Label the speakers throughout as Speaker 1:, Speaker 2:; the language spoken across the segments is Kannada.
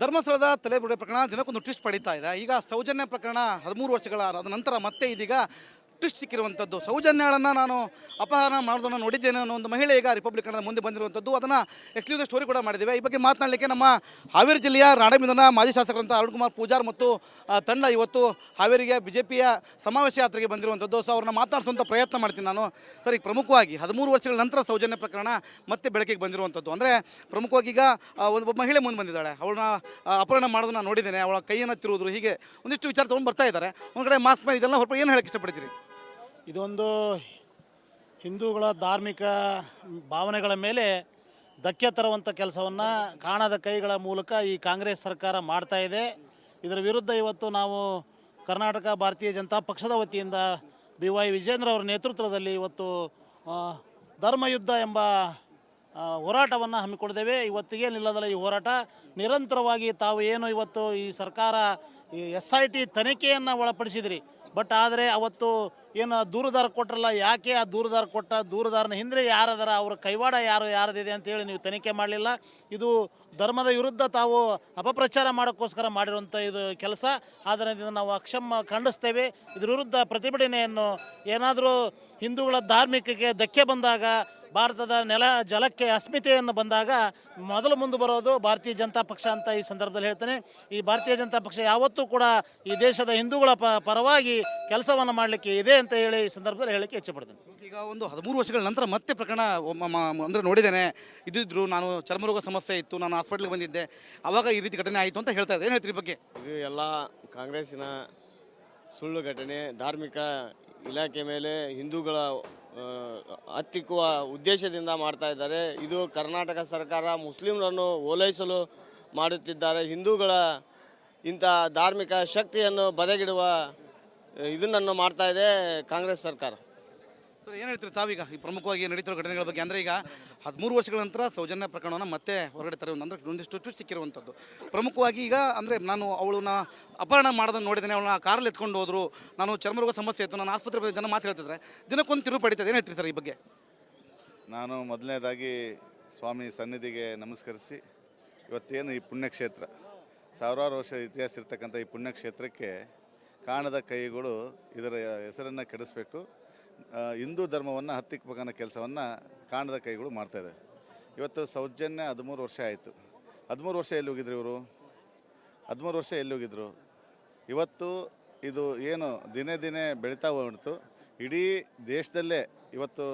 Speaker 1: ಧರ್ಮಸ್ಥಳದ ತಲೆಬುರುಡೆ ಪ್ರಕರಣ ದಿನಕ್ಕೊಂದು ಟ್ವಿಸ್ಟ್ ಪಡೀತಾ ಇದೆ. ಈಗ ಸೌಜನ್ಯ ಪ್ರಕರಣ 13 ವರ್ಷಗಳ ಆದ ನಂತರ ಮತ್ತೆ ಇದೀಗ ಟ್ವಿಸ್ಟ್ ಸಿಕ್ಕಿರುವಂಥದ್ದು. ಸೌಜನ್ಯಗಳನ್ನು ನಾನು ಅಪಹರಣ ಮಾಡೋದನ್ನು ನೋಡಿದ್ದೇನೆ ಅನ್ನೋ ಒಂದು ಮಹಿಳೆ ಈಗ ರಿಪಬ್ಲಿಕ್ ಕನ್ನಡದ ಮುಂದೆ ಬಂದಿರುವಂಥದ್ದು. ಅದನ್ನು ಎಕ್ಸ್ಕ್ಲೂಸಿವ್ ಸ್ಟೋರಿ ಕೂಡ ಮಾಡಿದ್ದೇವೆ. ಈ ಬಗ್ಗೆ ಮಾತನಾಡಲಿಕ್ಕೆ ನಮ್ಮ ಹಾವೇರಿ ಜಿಲ್ಲೆಯ ರಾಣೆಬೆನ್ನೂರಿನ ಮಾಜಿ ಶಾಸಕರಂತ ಅರುಣ್ ಕುಮಾರ್ ಪೂಜಾರ್ ಮತ್ತು ತಂಡ ಇವತ್ತು ಹಾವೇರಿಗೆ ಬಿಜೆಪಿಯ ಸಮಾವೇಶ ಯಾತ್ರೆಗೆ ಬಂದಿರುವಂಥದ್ದು. ಸೊ ಅವ್ರನ್ನ ಮಾತನಾಡಿಸುವಂಥ ಪ್ರಯತ್ನ ಮಾಡ್ತೀನಿ ನಾನು. ಸರ್, ಈಗ ಪ್ರಮುಖವಾಗಿ 13 ವರ್ಷಗಳ ನಂತರ ಸೌಜನ್ಯ ಪ್ರಕರಣ ಮತ್ತೆ ಬೆಳಕಿಗೆ ಬಂದಿರುವಂಥದ್ದು. ಅಂದರೆ ಪ್ರಮುಖವಾಗಿ ಈಗ ಒಬ್ಬ ಮಹಿಳೆ ಮುಂದೆ ಬಂದಿದ್ದಾಳೆ. ಅವಳನ್ನ ಅಪಹರಣ ಮಾಡೋದನ್ನ ನೋಡಿದ್ದೇನೆ, ಅವಳ ಕೈಯನ್ನು ತಿರುವುದ್ರು, ಹೀಗೆ ಒಂದಿಷ್ಟು ವಿಚಾರ ತೊಗೊಂಡು ಬರ್ತಾ ಇದ್ದಾರೆ. ಒಂದು ಕಡೆ ಮಾಸ್ಕ್ ಮೇಲೆ ಇದೆಲ್ಲ ಹೊರಪು ಏನು ಹೇಳಕ್ಕೆ ಇಷ್ಟಪಡ್ತೀರಿ?
Speaker 2: ಇದೊಂದು ಹಿಂದೂಗಳ ಧಾರ್ಮಿಕ ಭಾವನೆಗಳ ಮೇಲೆ ಧಕ್ಕೆ ತರುವಂಥ ಕೆಲಸವನ್ನು ಕಾಣದ ಕೈಗಳ ಮೂಲಕ ಈ ಕಾಂಗ್ರೆಸ್ ಸರ್ಕಾರ ಮಾಡ್ತಾ ಇದೆ. ಇದರ ವಿರುದ್ಧ ಇವತ್ತು ನಾವು ಕರ್ನಾಟಕ ಭಾರತೀಯ ಜನತಾ ಪಕ್ಷದ ವತಿಯಿಂದ BY ವಿಜೇಂದ್ರ ಅವರ ನೇತೃತ್ವದಲ್ಲಿ ಇವತ್ತು ಧರ್ಮಯುದ್ಧ ಎಂಬ ಹೋರಾಟವನ್ನು ಹಮ್ಮಿಕೊಂಡಿದ್ದೇವೆ. ಇವತ್ತಿಗೆ ನಿಲ್ಲದಲ್ಲ ಈ ಹೋರಾಟ ನಿರಂತರವಾಗಿ. ತಾವು ಏನು ಇವತ್ತು ಈ ಸರ್ಕಾರ SIT ತನಿಖೆಯನ್ನು ಒಳಪಡಿಸಿದ್ರಿ, ಬಟ್ ಆದರೆ ಅವತ್ತು ಏನು ದೂರುದಾರ ಕೊಟ್ಟರಲ್ಲ, ಯಾಕೆ ಆ ದೂರುದಾರ ಕೊಟ್ಟ, ದೂರುದಾರನ ಹಿಂದೆ ಯಾರದಾರ, ಅವರ ಕೈವಾಡ ಯಾರದಿದೆ ಅಂತೇಳಿ ನೀವು ತನಿಖೆ ಮಾಡಲಿಲ್ಲ. ಇದು ಧರ್ಮದ ವಿರುದ್ಧ ತಾವು ಅಪಪ್ರಚಾರ ಮಾಡೋಕ್ಕೋಸ್ಕರ ಮಾಡಿರುವಂಥ ಇದು ಕೆಲಸ. ಆದ್ದರಿಂದ ನಾವು ಅಕ್ಷಮ ಖಂಡಿಸ್ತೇವೆ. ಇದ್ರ ವಿರುದ್ಧ ಪ್ರತಿಭಟನೆಯನ್ನು, ಏನಾದರೂ ಹಿಂದೂಗಳ ಧಾರ್ಮಿಕಕ್ಕೆ ಧಕ್ಕೆ ಬಂದಾಗ, ಭಾರತದ ನೆಲ ಜಲಕ್ಕೆ ಅಸ್ಮಿತೆಯನ್ನು ಬಂದಾಗ ಮೊದಲು ಮುಂದೆ ಬರೋದು ಭಾರತೀಯ ಜನತಾ ಪಕ್ಷ ಅಂತ ಈ ಸಂದರ್ಭದಲ್ಲಿ ಹೇಳ್ತೇನೆ. ಈ ಭಾರತೀಯ ಜನತಾ ಪಕ್ಷ ಯಾವತ್ತೂ ಕೂಡ ಈ ದೇಶದ ಹಿಂದೂಗಳ ಪರವಾಗಿ ಕೆಲಸವನ್ನು ಮಾಡಲಿಕ್ಕೆ ಇದೆ ಅಂತ ಹೇಳಿ ಈ ಸಂದರ್ಭದಲ್ಲಿ ಹೇಳಲಿಕ್ಕೆ ಇಚ್ಛೆಪಡ್ತೇನೆ.
Speaker 1: ಈಗ ಒಂದು 13 ವರ್ಷಗಳ ನಂತರ ಮತ್ತೆ ಪ್ರಕರಣ ಅಂದರೆ ನೋಡಿದ್ದೇನೆ. ಇದ್ದಿದ್ರು ನಾನು ಚರ್ಮರೋಗ ಸಮಸ್ಯೆ ಇತ್ತು, ನಾನು ಹಾಸ್ಪಿಟ್ಲಿಗೆ ಬಂದಿದ್ದೆ, ಆವಾಗ ಈ ರೀತಿ ಘಟನೆ ಆಯಿತು ಅಂತ ಹೇಳ್ತಾ ಇದ್ದಾರೆ. ಏನು ಹೇಳ್ತೀರಿ ಬಗ್ಗೆ?
Speaker 3: ಇದು ಎಲ್ಲ ಕಾಂಗ್ರೆಸ್ಸಿನ ಸುಳ್ಳು ಘಟನೆ. ಧಾರ್ಮಿಕ ಇಲಾಖೆ ಮೇಲೆ ಹಿಂದೂಗಳ ಹತ್ತಿಕ್ಕುವ ಉದ್ದೇಶದಿಂದ ಮಾಡ್ತಾ ಇದ್ದಾರೆ. ಇದು ಕರ್ನಾಟಕ ಸರ್ಕಾರ ಮುಸ್ಲಿಮರನ್ನು ಓಲೈಸಲು ಮಾಡುತ್ತಿದ್ದಾರೆ. ಹಿಂದೂಗಳ ಇಂಥ ಧಾರ್ಮಿಕ ಶಕ್ತಿಯನ್ನು ಬದಗಿಡುವ ಇದನ್ನು ಮಾಡ್ತಾ ಇದೆ ಕಾಂಗ್ರೆಸ್ ಸರ್ಕಾರ.
Speaker 1: ಸರ್, ಏನು ಹೇಳ್ತೀರಿ ತಾವೀಗ ಈ ಪ್ರಮುಖವಾಗಿ ನಡೀತಿರೋ ಘಟನೆಗಳ ಬಗ್ಗೆ? ಅಂದರೆ ಈಗ 13 ವರ್ಷಗಳ ನಂತರ ಸೌಜನ್ಯ ಪ್ರಕರಣವನ್ನು ಮತ್ತೆ ಹೊರಗಡೆ ತರುವುದು, ಅಂದರೆ ಒಂದಿಷ್ಟು ಟ್ವಿಸ್ಟ್ ಸಿಕ್ಕಿರುವಂಥದ್ದು. ಪ್ರಮುಖವಾಗಿ ಈಗ ಅಂದರೆ ನಾನು ಅವಳನ್ನ ಅಪಹರಣ ಮಾಡೋದನ್ನು ನೋಡಿದ್ದೇನೆ, ಅವಳನ್ನ ಕಾರಲ್ಲಿ ಎತ್ಕೊಂಡು ಹೋದರು, ನಾನು ಚರ್ಮರೋಗ ಸಮಸ್ಯೆ ಇತ್ತು, ನಾನು ಆಸ್ಪತ್ರೆ ಬಂದ ಜನ ಮಾತು ಹೇಳ್ತಿದ್ರೆ ದಿನಕ್ಕೊಂದು ತಿರುವು ಪಡಿತದೆ. ಏನು ಹೇಳ್ತೀರಿ ಸರ್ ಈ ಬಗ್ಗೆ?
Speaker 4: ನಾನು ಮೊದಲನೇದಾಗಿ ಸ್ವಾಮಿ ಸನ್ನಿಧಿಗೆ ನಮಸ್ಕರಿಸಿ, ಇವತ್ತೇನು ಈ ಪುಣ್ಯಕ್ಷೇತ್ರ, ಸಾವಿರಾರು ವರ್ಷ ಇತಿಹಾಸ ಇರ್ತಕ್ಕಂಥ ಈ ಪುಣ್ಯಕ್ಷೇತ್ರಕ್ಕೆ ಕಾಣದ ಕೈಗಳು ಇದರ ಹೆಸರನ್ನು ಕೆಡಿಸ್ಬೇಕು, ಹಿಂದೂ ಧರ್ಮವನ್ನು ಹತ್ತಿಕ್ಕಬೇಕನ್ನೋ ಕೆಲಸವನ್ನು ಕಾಣದ ಕೈಗಳು ಮಾಡ್ತಾಯಿದೆ. ಇವತ್ತು ಸೌಜನ್ಯ 13 ವರ್ಷ ಆಯಿತು. 13 ವರ್ಷ ಎಲ್ಲಿ ಹೋಗಿದ್ರು ಇವರು? 13 ವರ್ಷ ಎಲ್ಲಿ ಹೋಗಿದ್ರು? ಇವತ್ತು ಇದು ಏನು ದಿನೇ ದಿನೇ ಬೆಳೀತಾ ಹೋಗ್ಬಿಡ್ತು. ಇಡೀ ದೇಶದಲ್ಲೇ ಇವತ್ತು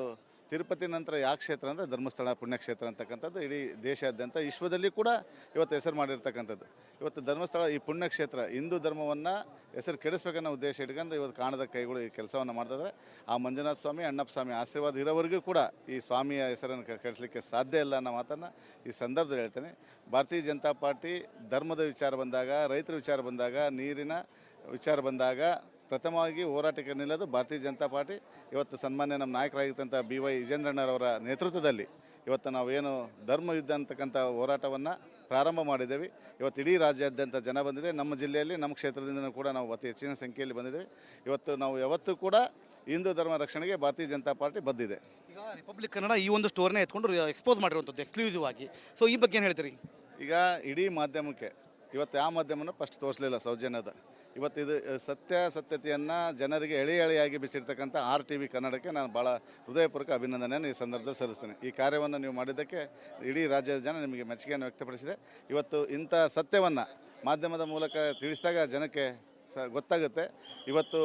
Speaker 4: ತಿರುಪತಿ ನಂತರ ಯಾವ ಕ್ಷೇತ್ರ ಅಂದರೆ ಧರ್ಮಸ್ಥಳ ಪುಣ್ಯಕ್ಷೇತ್ರ ಅಂತಕ್ಕಂಥದ್ದು ಇಡೀ ದೇಶಾದ್ಯಂತ ವಿಶ್ವದಲ್ಲಿ ಕೂಡ ಇವತ್ತು ಹೆಸರು ಮಾಡಿರ್ತಕ್ಕಂಥದ್ದು. ಇವತ್ತು ಧರ್ಮಸ್ಥಳ ಈ ಪುಣ್ಯಕ್ಷೇತ್ರ ಹಿಂದೂ ಧರ್ಮವನ್ನು ಹೆಸರು ಕೆಡಿಸ್ಬೇಕನ್ನೋ ಉದ್ದೇಶ ಇಟ್ಕೊಂಡು ಇವತ್ತು ಕಾಣದ ಕೈಗಳು ಈ ಕೆಲಸವನ್ನು ಮಾಡ್ತಿದ್ದಾರೆ. ಆ ಮಂಜುನಾಥ ಸ್ವಾಮಿ, ಅಣ್ಣಪ್ಪ ಸ್ವಾಮಿ ಆಶೀರ್ವಾದ ಇರೋವರೆಗೂ ಕೂಡ ಈ ಸ್ವಾಮಿಯ ಹೆಸರನ್ನು ಕೆಡಿಸ್ಲಿಕ್ಕೆ ಸಾಧ್ಯ ಇಲ್ಲ ಅನ್ನೋ ಮಾತನ್ನು ಈ ಸಂದರ್ಭದಲ್ಲಿ ಹೇಳ್ತೇನೆ. ಭಾರತೀಯ ಜನತಾ ಪಾರ್ಟಿ ಧರ್ಮದ ವಿಚಾರ ಬಂದಾಗ, ರೈತರ ವಿಚಾರ ಬಂದಾಗ, ನೀರಿನ ವಿಚಾರ ಬಂದಾಗ ಪ್ರಥಮವಾಗಿ ಹೋರಾಟಕ್ಕೆ ನಿಲ್ಲೋದು ಭಾರತೀಯ ಜನತಾ ಪಾರ್ಟಿ. ಇವತ್ತು ಸನ್ಮಾನ್ಯ ನಮ್ಮ ನಾಯಕರಾಗಿರ್ತಂಥ BY ವಿಜೇಂದ್ರಣ್ಣರವರ ನೇತೃತ್ವದಲ್ಲಿ ಇವತ್ತು ನಾವೇನು ಧರ್ಮ ಯುದ್ಧ ಅಂತಕ್ಕಂಥ ಹೋರಾಟವನ್ನು ಪ್ರಾರಂಭ ಮಾಡಿದ್ದೇವೆ. ಇವತ್ತು ಇಡೀ ರಾಜ್ಯಾದ್ಯಂತ ಜನ ಬಂದಿದೆ. ನಮ್ಮ ಜಿಲ್ಲೆಯಲ್ಲಿ, ನಮ್ಮ ಕ್ಷೇತ್ರದಿಂದ ಕೂಡ ನಾವು ಅತಿ ಹೆಚ್ಚಿನ ಸಂಖ್ಯೆಯಲ್ಲಿ ಬಂದಿದ್ದೇವೆ. ಇವತ್ತು ನಾವು ಯಾವತ್ತೂ ಕೂಡ ಹಿಂದೂ ಧರ್ಮ ರಕ್ಷಣೆಗೆ ಭಾರತೀಯ ಜನತಾ ಪಾರ್ಟಿ ಬದ್ದಿದೆ.
Speaker 1: ಈಗ ರಿಪಬ್ಲಿಕ್ ಕನ್ನಡ ಈ ಒಂದು ಸ್ಟೋರ್ನೇ ಎತ್ಕೊಂಡು ಎಕ್ಸ್ಪೋಸ್ ಮಾಡಿರುವಂಥದ್ದು ಎಕ್ಸ್ಕ್ಲೂಸಿವ್ ಆಗಿ. ಸೊ ಈ ಬಗ್ಗೆ ಏನು ಹೇಳ್ತೀರಿ?
Speaker 4: ಈಗ ಇಡೀ ಮಾಧ್ಯಮಕ್ಕೆ ಇವತ್ತು ಯಾವ ಮಾಧ್ಯಮನೂ ಫಸ್ಟ್ ತೋರಿಸಲಿಲ್ಲ ಸೌಜನ್ಯದ. ಇವತ್ತು ಇದು ಸತ್ಯತೆಯನ್ನು ಜನರಿಗೆ ಎಳೆಯಾಗಿ ಬಿಸಿರ್ತಕ್ಕಂಥ RTV ಕನ್ನಡಕ್ಕೆ ನಾನು ಭಾಳ ಹೃದಯಪೂರ್ವಕ ಅಭಿನಂದನೆಯನ್ನು ಈ ಸಂದರ್ಭದಲ್ಲಿ ಸಲ್ಲಿಸ್ತೇನೆ. ಈ ಕಾರ್ಯವನ್ನು ನೀವು ಮಾಡಿದ್ದಕ್ಕೆ ಇಡೀ ರಾಜ್ಯದ ಜನ ನಿಮಗೆ ಮೆಚ್ಚುಗೆಯನ್ನು ವ್ಯಕ್ತಪಡಿಸಿದೆ. ಇವತ್ತು ಇಂಥ ಸತ್ಯವನ್ನು ಮಾಧ್ಯಮದ ಮೂಲಕ ತಿಳಿಸಿದಾಗ ಜನಕ್ಕೆ ಗೊತ್ತಾಗುತ್ತೆ. ಇವತ್ತು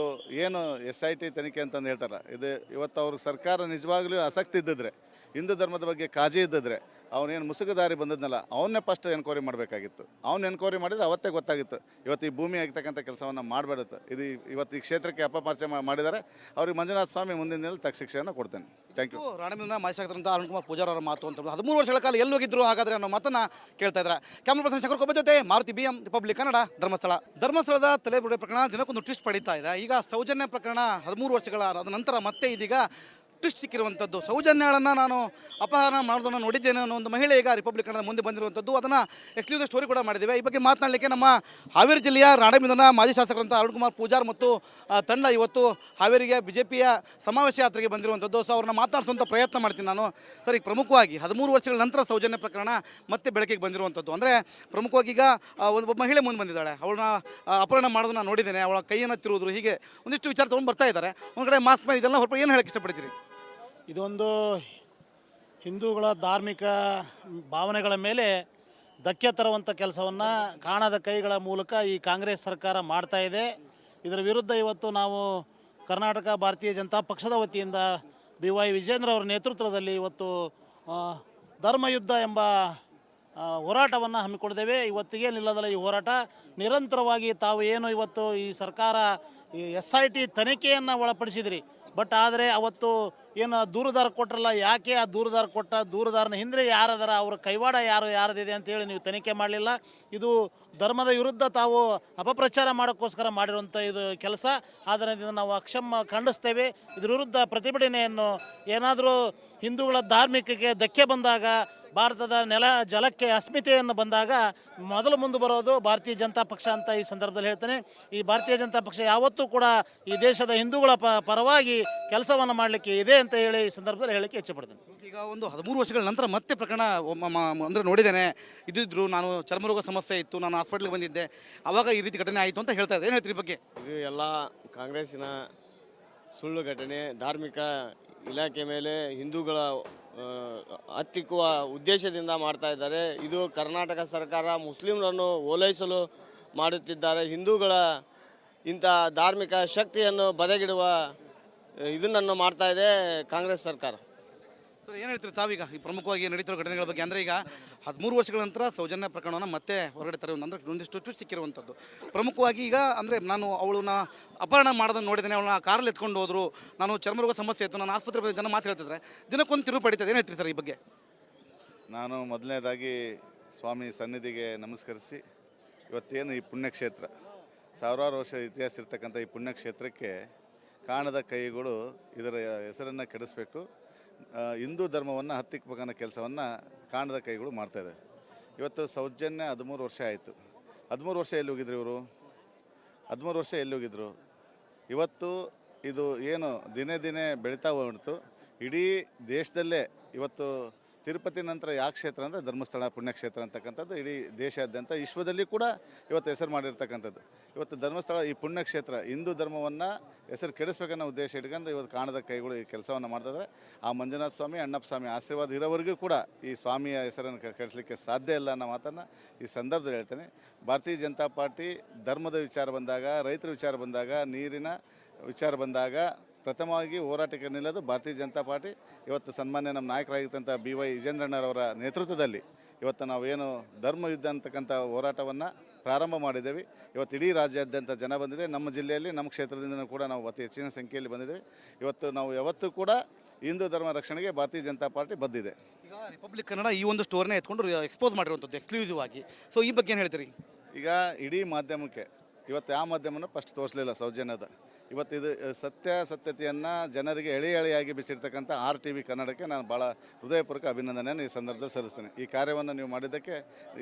Speaker 4: ಏನು SIT ತನಿಖೆ ಅಂತಂದು ಹೇಳ್ತಾರೆ, ಇದು ಇವತ್ತು ಅವ್ರ ಸರ್ಕಾರ ನಿಜವಾಗ್ಲೂ ಆಸಕ್ತಿ ಇದ್ದಿದ್ರೆ, ಹಿಂದೂ ಧರ್ಮದ ಬಗ್ಗೆ ಕಾಳಜಿ ಇದ್ದಿದ್ರೆ, ಅವನೇನು ಮುಸುಗುದಾರಿ ಬಂದದ್ನಲ್ಲ ಅವನ್ನೇ ಫಸ್ಟ್ ಎನ್ಕ್ವೈರಿ ಮಾಡಬೇಕಾಗಿತ್ತು. ಅವ್ನು ಎನ್ಕ್ವೈರಿ ಮಾಡಿದರೆ ಅವತ್ತೇ ಗೊತ್ತಾಗಿತ್ತು. ಇವತ್ತು ಈ ಭೂಮಿ ಆಗ್ತಕ್ಕಂಥ ಕೆಲಸವನ್ನು ಮಾಡಬೇಡುತ್ತೆ. ಇದು ಇವತ್ತು ಈ ಕ್ಷೇತ್ರಕ್ಕೆ ಅಪಪರಿಚಯ ಮಾಡಿದ್ದಾರೆ. ಅವ್ರಿಗೆ ಮಂಜುನಾಥ ಸ್ವಾಮಿ ಮುಂದಿನ ದಿನದಲ್ಲಿ ತಕ್ಕ ಶಿಕ್ಷೆಯನ್ನು ಕೊಡ್ತೇನೆ. Thank you.
Speaker 1: ರಾಣೆಬೆನ್ನೂರಿನ ಮಾಜಿ ಶಾಸಕರಂತ ಅರುಣ್ ಕುಮಾರ್ ಪೂಜಾರ್ ಅವರ ಮಾತು ಅಂತ 13 ವರ್ಷಗಳ ಕಾಲ ಎಲ್ಲಿ ಹೋಗಿದ್ರು ಹಾಗಾದ್ರೆ ಅನ್ನೋ ಮಾತನ್ನ ಕೇಳ್ತಾ ಇದ್ದಾರೆ. ಕ್ಯಾಮ್ರಾ ಪರ್ಸನ್ ಶಂಕರ್ ಕೊಬ್ಬ ಜೊತೆ ಮಾರುತಿ BM, ರಿಪಬ್ಲಿಕ್ ಕನ್ನಡ, ಧರ್ಮಸ್ಥಳ. ಧರ್ಮಸ್ಥಳದ ತಲೆಬುರುಡೆ ಪ್ರಕರಣ ದಿನಕ್ಕೊಂದು ಟ್ವಿಸ್ಟ್ ಪಡೀತಾ ಇದೆ. ಈಗ ಸೌಜನ್ಯ ಪ್ರಕರಣ 13 ವರ್ಷಗಳ ಆದ ನಂತರ ಮತ್ತೆ ಇದೀಗ ಟ್ವಿಸ್ಟ್ ಸಿಕ್ಕಿರುವಂಥದ್ದು. ಸೌಜನ್ಯಗಳನ್ನು ನಾನು ಅಪಹರಣ ಮಾಡೋದನ್ನು ನೋಡಿದ್ದೇನೆ ಅನ್ನೋ ಒಂದು ಮಹಿಳೆ ಈಗ ರಿಪಬ್ಲಿಕ್ ಕನ್ನಡದ ಮುಂದೆ ಬಂದಿರುವಂಥದ್ದು. ಅದನ್ನು ಎಕ್ಸ್ಕ್ಲೂಸಿವ್ ಸ್ಟೋರಿ ಕೂಡ ಮಾಡಿದ್ದೇವೆ. ಈ ಬಗ್ಗೆ ಮಾತನಾಡಲಿಕ್ಕೆ ನಮ್ಮ ಹಾವೇರಿ ಜಿಲ್ಲೆಯ ರಾಣೆಬೆನ್ನೂರಿನ ಮಾಜಿ ಶಾಸಕರಂತ ಅರುಣ್ ಕುಮಾರ್ ಪೂಜಾರ್ ಮತ್ತು ತಂಡ ಇವತ್ತು ಹಾವೇರಿಗೆ ಬಿಜೆಪಿಯ ಸಮಾವೇಶ ಯಾತ್ರೆಗೆ ಬಂದಿರುವಂಥದ್ದು. ಸೊ ಅವ್ರನ್ನ ಮಾತನಾಡಿಸುವಂಥ ಪ್ರಯತ್ನ ಮಾಡ್ತೀನಿ ನಾನು. ಸರ್, ಈಗ ಪ್ರಮುಖವಾಗಿ 13 ವರ್ಷಗಳ ನಂತರ ಸೌಜನ್ಯ ಪ್ರಕರಣ ಮತ್ತೆ ಬೆಳಕಿಗೆ ಬಂದಿರುವಂಥದ್ದು. ಅಂದರೆ ಪ್ರಮುಖವಾಗಿ ಈಗ ಒಬ್ಬ ಮಹಿಳೆ ಮುಂದೆ ಬಂದಿದ್ದಾಳೆ. ಅವಳನ್ನ ಅಪಹರಣ ಮಾಡೋದನ್ನ ನೋಡಿದ್ದೇನೆ, ಅವಳ ಕೈಯನ್ನು ತಿರುವುದ್ರು, ಹೀಗೆ ಒಂದಿಷ್ಟು ವಿಚಾರ ತೊಗೊಂಡು ಬರ್ತಾ ಇದ್ದಾರೆ. ಒಂದು ಕಡೆ ಮಾಸ್ಕ್ ಮೇಲೆ ಇದೆಲ್ಲ ಹೊರಪು ಏನು ಹೇಳಕ್ಕೆ ಇಷ್ಟಪಡ್ತೀರಿ?
Speaker 2: ಇದೊಂದು ಹಿಂದೂಗಳ ಧಾರ್ಮಿಕ ಭಾವನೆಗಳ ಮೇಲೆ ಧಕ್ಕೆ ತರುವಂಥ ಕೆಲಸವನ್ನು ಕಾಣದ ಕೈಗಳ ಮೂಲಕ ಈ ಕಾಂಗ್ರೆಸ್ ಸರ್ಕಾರ ಮಾಡ್ತಾ ಇದೆ. ಇದರ ವಿರುದ್ಧ ಇವತ್ತು ನಾವು ಕರ್ನಾಟಕ ಭಾರತೀಯ ಜನತಾ ಪಕ್ಷದ ವತಿಯಿಂದ BY ವಿಜೇಂದ್ರ ಅವರ ನೇತೃತ್ವದಲ್ಲಿ ಇವತ್ತು ಧರ್ಮಯುದ್ಧ ಎಂಬ ಹೋರಾಟವನ್ನು ಹಮ್ಮಿಕೊಂಡಿದ್ದೇವೆ. ಇವತ್ತಿಗೆ ನಿಲ್ಲದಲ್ಲ ಈ ಹೋರಾಟ. ನಿರಂತರವಾಗಿ ತಾವು ಏನು ಇವತ್ತು ಈ ಸರ್ಕಾರ ಈ SIT ತನಿಖೆಯನ್ನು ಒಳಪಡಿಸಿದ್ರಿ, ಬಟ್ ಆದರೆ ಅವತ್ತು ಏನು ದೂರುದಾರ ಕೊಟ್ಟರಲ್ಲ, ಯಾಕೆ ಆ ದೂರುದಾರ ಕೊಟ್ಟ, ದೂರುದಾರನ ಹಿಂದೆ ಯಾರದಾರ, ಅವರ ಕೈವಾಡ ಯಾರದಿದೆ ಅಂತೇಳಿ ನೀವು ತನಿಖೆ ಮಾಡಲಿಲ್ಲ. ಇದು ಧರ್ಮದ ವಿರುದ್ಧ ತಾವು ಅಪಪ್ರಚಾರ ಮಾಡೋಕ್ಕೋಸ್ಕರ ಮಾಡಿರುವಂಥ ಇದು ಕೆಲಸ. ಆದ್ದರಿಂದ ನಾವು ಅಕ್ಷಮ ಖಂಡಿಸ್ತೇವೆ. ಇದ್ರ ವಿರುದ್ಧ ಪ್ರತಿಭಟನೆಯನ್ನು ಏನಾದರೂ ಹಿಂದೂಗಳ ಧಾರ್ಮಿಕಕ್ಕೆ ಧಕ್ಕೆ ಬಂದಾಗ, ಭಾರತದ ನೆಲ ಜಲಕ್ಕೆ ಅಸ್ಮಿತೆಯನ್ನು ಬಂದಾಗ ಮೊದಲು ಮುಂದೆ ಬರೋದು ಭಾರತೀಯ ಜನತಾ ಪಕ್ಷ ಅಂತ ಈ ಸಂದರ್ಭದಲ್ಲಿ ಹೇಳ್ತೇನೆ. ಈ ಭಾರತೀಯ ಜನತಾ ಪಕ್ಷ ಯಾವತ್ತೂ ಕೂಡ ಈ ದೇಶದ ಹಿಂದೂಗಳ ಪರವಾಗಿ ಕೆಲಸವನ್ನು ಮಾಡಲಿಕ್ಕೆ ಇದೆ ಅಂತ ಹೇಳಿ ಈ ಸಂದರ್ಭದಲ್ಲಿ ಹೇಳಲಿಕ್ಕೆ ಇಚ್ಛೆಪಡ್ತೇನೆ.
Speaker 1: ಈಗ ಒಂದು 13 ವರ್ಷಗಳ ನಂತರ ಮತ್ತೆ ಪ್ರಕರಣ ಅಂದರೆ ನೋಡಿದ್ದೇನೆ. ಇದ್ದಿದ್ರು ನಾನು ಚರ್ಮರೋಗ ಸಮಸ್ಯೆ ಇತ್ತು, ನಾನು ಹಾಸ್ಪಿಟ್ಲಿಗೆ ಬಂದಿದ್ದೆ, ಆವಾಗ ಈ ರೀತಿ ಘಟನೆ ಆಯಿತು ಅಂತ ಹೇಳ್ತಾ ಇದ್ದಾರೆ. ಏನು ಹೇಳ್ತೀರಿ ಬಗ್ಗೆ?
Speaker 3: ಇದು ಎಲ್ಲ ಕಾಂಗ್ರೆಸ್ಸಿನ ಸುಳ್ಳು ಘಟನೆ. ಧಾರ್ಮಿಕ ಇಲಾಖೆ ಮೇಲೆ ಹಿಂದೂಗಳ ಹತ್ತಿಕ್ಕುವ ಉದ್ದೇಶದಿಂದ ಮಾಡ್ತಾ ಇದ್ದಾರೆ. ಇದು ಕರ್ನಾಟಕ ಸರ್ಕಾರ ಮುಸ್ಲಿಮರನ್ನು ಓಲೈಸಲು ಮಾಡುತ್ತಿದ್ದಾರೆ. ಹಿಂದೂಗಳ ಇಂಥ ಧಾರ್ಮಿಕ ಶಕ್ತಿಯನ್ನು ಬದಗಿಡುವ ಇದನ್ನು ಮಾಡ್ತಾ ಇದೆ ಕಾಂಗ್ರೆಸ್ ಸರ್ಕಾರ.
Speaker 1: ಸರ್, ಏನು ಹೇಳ್ತೀರಿ ತಾವೀಗ ಈ ಪ್ರಮುಖವಾಗಿ ನಡೀತಿರೋ ಘಟನೆಗಳ ಬಗ್ಗೆ? ಅಂದರೆ ಈಗ 13 ವರ್ಷಗಳ ನಂತರ ಸೌಜನ್ಯ ಪ್ರಕರಣವನ್ನು ಮತ್ತೆ ಹೊರಗಡೆ ತರುವುದು, ಅಂದರೆ ಒಂದಿಷ್ಟು ಟ್ವಿಸ್ಟ್ ಸಿಕ್ಕಿರುವಂಥದ್ದು. ಪ್ರಮುಖವಾಗಿ ಈಗ ಅಂದರೆ ನಾನು ಅವಳನ್ನ ಅಪಹರಣ ಮಾಡೋದನ್ನು ನೋಡಿದ್ದೇನೆ, ಅವಳನ್ನ ಕಾರಲ್ಲಿ ಎತ್ಕೊಂಡು ಹೋದರು, ನಾನು ಚರ್ಮರೋಗ ಸಮಸ್ಯೆ ಇತ್ತು, ನಾನು ಆಸ್ಪತ್ರೆ ಬಂದ ಜನ ಮಾತು ಹೇಳ್ತಿದ್ರೆ ದಿನಕ್ಕೊಂದು ತಿರುವು ಪಡಿತದೆ. ಏನು ಹೇಳ್ತೀರಿ ಸರ್ ಈ ಬಗ್ಗೆ?
Speaker 4: ನಾನು ಮೊದಲನೇದಾಗಿ ಸ್ವಾಮಿ ಸನ್ನಿಧಿಗೆ ನಮಸ್ಕರಿಸಿ, ಇವತ್ತೇನು ಈ ಪುಣ್ಯಕ್ಷೇತ್ರ, ಸಾವಿರಾರು ವರ್ಷ ಇತಿಹಾಸ ಇರ್ತಕ್ಕಂಥ ಈ ಪುಣ್ಯಕ್ಷೇತ್ರಕ್ಕೆ ಕಾಣದ ಕೈಗಳು ಇದರ ಹೆಸರನ್ನು ಕೆಡಿಸ್ಬೇಕು, ಹಿಂದೂ ಧರ್ಮವನ್ನು ಹತ್ತಿಕ್ಕಬೇಕನ್ನೋ ಕೆಲಸವನ್ನು ಕಾಣದ ಕೈಗಳು ಮಾಡ್ತಾಯಿದೆ. ಇವತ್ತು ಸೌಜನ್ಯ 13 ವರ್ಷ ಆಯಿತು. 13 ವರ್ಷ ಎಲ್ಲಿ ಹೋಗಿದ್ರು ಇವರು? 13 ವರ್ಷ ಎಲ್ಲಿ ಹೋಗಿದ್ರು? ಇವತ್ತು ಇದು ಏನು ದಿನೇ ದಿನೇ ಬೆಳೀತಾ ಹೋಗ್ಬಿಡ್ತು. ಇಡೀ ದೇಶದಲ್ಲೇ ಇವತ್ತು ತಿರುಪತಿ ನಂತರ ಯಾವ ಕ್ಷೇತ್ರ ಅಂದರೆ ಧರ್ಮಸ್ಥಳ ಪುಣ್ಯಕ್ಷೇತ್ರ ಅಂತಕ್ಕಂಥದ್ದು ಇಡೀ ದೇಶಾದ್ಯಂತ ವಿಶ್ವದಲ್ಲಿ ಕೂಡ ಇವತ್ತು ಹೆಸರು ಮಾಡಿರ್ತಕ್ಕಂಥದ್ದು. ಇವತ್ತು ಧರ್ಮಸ್ಥಳ ಈ ಪುಣ್ಯಕ್ಷೇತ್ರ ಹಿಂದೂ ಧರ್ಮವನ್ನು ಹೆಸರು ಕೆಡಿಸ್ಬೇಕನ್ನೋ ಉದ್ದೇಶ ಇಟ್ಕೊಂಡು ಇವತ್ತು ಕಾಣದ ಕೈಗಳು ಈ ಕೆಲಸವನ್ನು ಮಾಡ್ತಿದ್ದಾರೆ. ಆ ಮಂಜುನಾಥ ಸ್ವಾಮಿ, ಅಣ್ಣಪ್ಪ ಸ್ವಾಮಿ ಆಶೀರ್ವಾದ ಇರೋವರೆಗೂ ಕೂಡ ಈ ಸ್ವಾಮಿಯ ಹೆಸರನ್ನು ಕೆಡಿಸ್ಲಿಕ್ಕೆ ಸಾಧ್ಯ ಇಲ್ಲ ಅನ್ನೋ ಮಾತನ್ನು ಈ ಸಂದರ್ಭದಲ್ಲಿ ಹೇಳ್ತೇನೆ. ಭಾರತೀಯ ಜನತಾ ಪಾರ್ಟಿ ಧರ್ಮದ ವಿಚಾರ ಬಂದಾಗ, ರೈತರ ವಿಚಾರ ಬಂದಾಗ, ನೀರಿನ ವಿಚಾರ ಬಂದಾಗ ಪ್ರಥಮವಾಗಿ ಹೋರಾಟಕ್ಕೆ ನಿಲ್ಲೋದು ಭಾರತೀಯ ಜನತಾ ಪಾರ್ಟಿ. ಇವತ್ತು ಸನ್ಮಾನ್ಯ ನಮ್ಮ ನಾಯಕರಾಗಿರ್ತಂಥ BY ವಿಜೇಂದ್ರಣ್ಣರವರ ನೇತೃತ್ವದಲ್ಲಿ ಇವತ್ತು ನಾವೇನು ಧರ್ಮ ಯುದ್ಧ ಅಂತಕ್ಕಂಥ ಹೋರಾಟವನ್ನು ಪ್ರಾರಂಭ ಮಾಡಿದ್ದೇವೆ. ಇವತ್ತು ಇಡೀ ರಾಜ್ಯಾದ್ಯಂತ ಜನ ಬಂದಿದೆ. ನಮ್ಮ ಜಿಲ್ಲೆಯಲ್ಲಿ ನಮ್ಮ ಕ್ಷೇತ್ರದಿಂದ ಕೂಡ ನಾವು ಅತಿ ಹೆಚ್ಚಿನ ಸಂಖ್ಯೆಯಲ್ಲಿ ಬಂದಿದ್ದೇವೆ. ಇವತ್ತು ನಾವು ಯಾವತ್ತೂ ಕೂಡ ಹಿಂದೂ ಧರ್ಮ ರಕ್ಷಣೆಗೆ ಭಾರತೀಯ ಜನತಾ ಪಾರ್ಟಿ ಬದ್ದಿದೆ.
Speaker 1: ಈಗ ರಿಪಬ್ಲಿಕ್ ಕನ್ನಡ ಈ ಒಂದು ಸ್ಟೋರ್ನೇ ಎತ್ಕೊಂಡು ಎಕ್ಸ್ಪೋಸ್ ಮಾಡಿರುವಂಥದ್ದು ಎಕ್ಸ್ಕ್ಲೂಸಿವ್ ಆಗಿ. ಸೊ ಈ ಬಗ್ಗೆ ಏನು ಹೇಳ್ತೀರಿ?
Speaker 4: ಈಗ ಇಡೀ ಮಾಧ್ಯಮಕ್ಕೆ ಇವತ್ತು ಯಾವ ಮಾಧ್ಯಮನೂ ಫಸ್ಟ್ ತೋರಿಸಲಿಲ್ಲ ಸೌಜನ್ಯದ. ಇವತ್ತು ಇದು ಸತ್ಯತೆಯನ್ನು ಜನರಿಗೆ ಎಳೆಯಾಗಿ ಬಿಸಿರ್ತಕ್ಕಂಥ RTV ಕನ್ನಡಕ್ಕೆ ನಾನು ಭಾಳ ಹೃದಯಪೂರ್ವಕ ಅಭಿನಂದನೆಯನ್ನು ಈ ಸಂದರ್ಭದಲ್ಲಿ ಸಲ್ಲಿಸ್ತೇನೆ. ಈ ಕಾರ್ಯವನ್ನು ನೀವು ಮಾಡಿದ್ದಕ್ಕೆ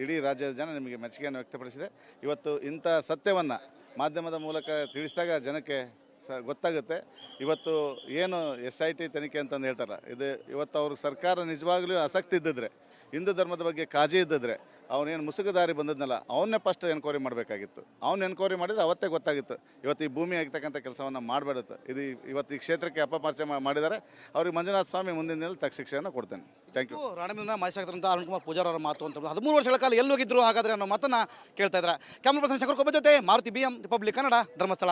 Speaker 4: ಇಡೀ ರಾಜ್ಯದ ಜನ ನಿಮಗೆ ಮೆಚ್ಚುಗೆಯನ್ನು ವ್ಯಕ್ತಪಡಿಸಿದೆ. ಇವತ್ತು ಇಂಥ ಸತ್ಯವನ್ನು ಮಾಧ್ಯಮದ ಮೂಲಕ ತಿಳಿಸಿದಾಗ ಜನಕ್ಕೆ ಗೊತ್ತಾಗುತ್ತೆ. ಇವತ್ತು ಏನು SIT ತನಿಖೆ ಅಂತಂದು ಹೇಳ್ತಾರೆ, ಇದು ಇವತ್ತು ಅವರು ಸರ್ಕಾರ ನಿಜವಾಗ್ಲೂ ಆಸಕ್ತಿ ಇದ್ದಿದ್ರೆ, ಹಿಂದೂ ಧರ್ಮದ ಬಗ್ಗೆ ಕಾಳಜಿ ಇದ್ದಿದ್ರೆ, ಅವನೇನು ಮುಸುಗುದಾರಿ ಬಂದದ್ನಲ್ಲ ಅವನ್ನೇ ಫಸ್ಟ್ ಎನ್ಕ್ವೈರಿ ಮಾಡಬೇಕಾಗಿತ್ತು. ಅವ್ನು ಎನ್ಕ್ವೈರಿ ಮಾಡಿದರೆ ಅವತ್ತೇ ಗೊತ್ತಾಗಿತ್ತು ಇವತ್ತು ಈ ಭೂಮಿ ಆಗ್ತಕ್ಕಂಥ ಕೆಲಸವನ್ನು ಮಾಡಬೇಡುತ್ತೆ. ಇದು ಇವತ್ತು ಈ ಕ್ಷೇತ್ರಕ್ಕೆ ಅಪಮರ್ಚೆ ಮಾಡಿದ್ದಾರೆ. ಅವ್ರಿಗೆ ಮಂಜುನಾಥ ಸ್ವಾಮಿ ಮುಂದಿನ ದಿನದಲ್ಲಿ ತಕ್ಕ ಶಿಕ್ಷೆಯನ್ನು ಕೊಡ್ತೇನೆ. Thank you.
Speaker 1: ರಾಣೆಬೆನ್ನೂರಿನ ಮಾಜಿ ಶಾಸಕರಂತ ಅರುಣ್ ಕುಮಾರ್ ಪೂಜಾರ್ ಅವರ ಮಾತು ಅಂತ 13 ವರ್ಷಗಳ ಕಾಲ ಎಲ್ಲಿ ಹೋಗಿದ್ರು ಹಾಗಾದರೆ ಅನ್ನೋ ಮಾತನ್ನು ಕೇಳ್ತಾ ಇದ್ದಾರೆ. ಕ್ಯಾಮ್ರಾ ಪರ್ಸನ್ ಶಂಕರ್ ಕೊಬ್ಬ ಜೊತೆ ಮಾರುತಿ BM, ರಿಪಬ್ಲಿಕ್ ಕನ್ನಡ, ಧರ್ಮಸ್ಥಳ.